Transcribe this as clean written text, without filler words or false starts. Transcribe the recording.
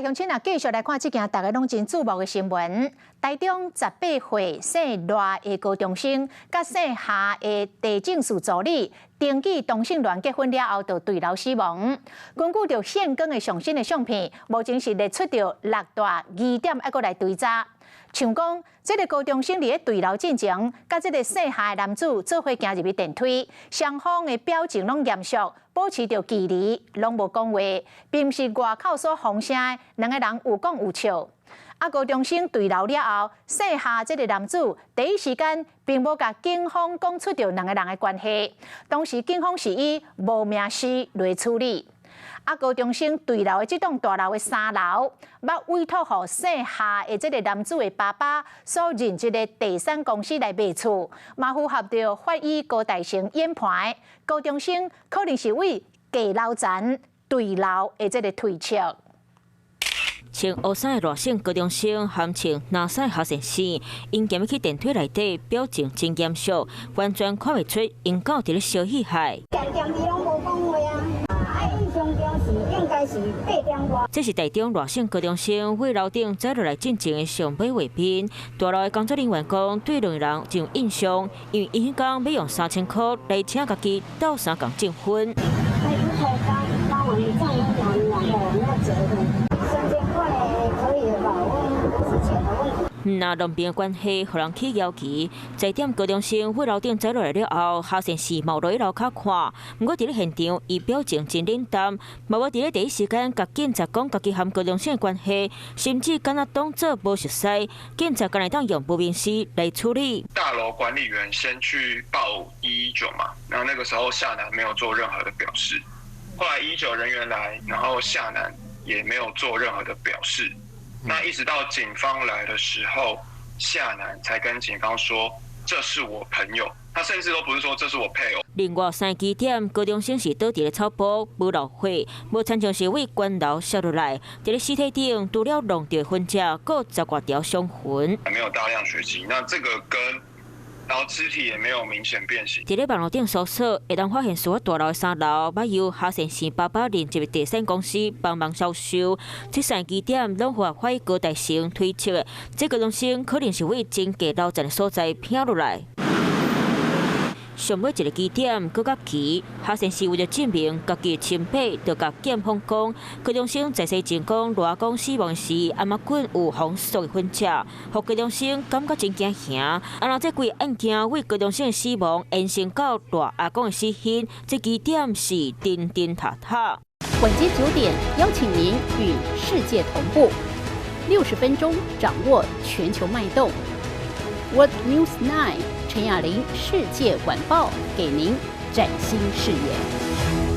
来，乡亲啊，继续来看这件大家拢真注目的新闻。台中18岁姓赖的高中生，甲姓夏的地政署助理登记同性恋结婚了后，就坠楼死亡。根据着现更的上新的相片，目前是列出着6大疑点，还阁来追查。像讲，这个高中生伫咧坠楼进前，甲这个姓夏的男子做伙行入去电梯，双方的表情拢严肃，保持着距离，拢无讲话，并不是外口所风声的两个人有讲有笑。高中生坠楼了后，姓夏这个男子第一时间并无甲警方讲出着两个人的关系，当时警方是以无名尸来处理。高中生坠楼的这栋大楼的3楼，捌委托予姓夏的这个男子的爸爸所任职的第三公司来卖厝，嘛符合着法医高大成研判，高中生可能是为过楼前坠楼的这个推测。穿黑衫的赖姓高中生，含穿蓝衫的学生时，因行去电梯内底，表情真严肃，完全看不出因到伫咧烧气害。这是台中赖姓高中生为楼顶走落来进前的上尾画面。大楼的工作人员讲，对两个人真有印象，因为伊迄天要用3000块来请家己斗相共证婚。那两边的关系，互人起疑奇。在点高中生为楼顶走落来了后，学生是冇落去楼骹看。不过伫咧现场，伊表情真冷淡，冇伫咧第一时间甲警察讲家己和高中生的关系，甚至敢若当作无熟悉。警察敢来当用不明尸来处理。大楼管理员先去报119嘛，然后那个时候夏楠没有做任何的表示。后来119人员来，然后夏楠也没有做任何的表示。那一直到警方来的时候，夏楠才跟警方说这是我朋友，他甚至都不是说这是我配偶。另外3个点，高中生是倒伫咧草坡，无漏血，无亲像是为关楼烧落来。伫咧尸体顶除了弄到痕迹，各10多条伤痕。还没有大量血迹，那这个然后肢体也没有明显变形。伫咧网络顶搜索，会当发现所有大楼的3楼，捌由夏先生爸爸任职的第三公司帮忙销售。这3个点拢符合法医高大成推测，这高中生可能是为真价楼层的所在拼落来。上尾一个基点搁较奇，夏先生为了证明家己的亲爸，就甲检方讲，高中生在世前讲罗阿公死亡时，阿妈棍有红色的痕迹，互高中生感觉真惊吓。然后这规案件为高中生的死亡延伸到罗阿公的死因，这基点是钉钉塔塔。晚间9点，邀请您与世界同步，60分钟掌握全球脉动。World News 9，陈雅玲世界晚报给您崭新视野。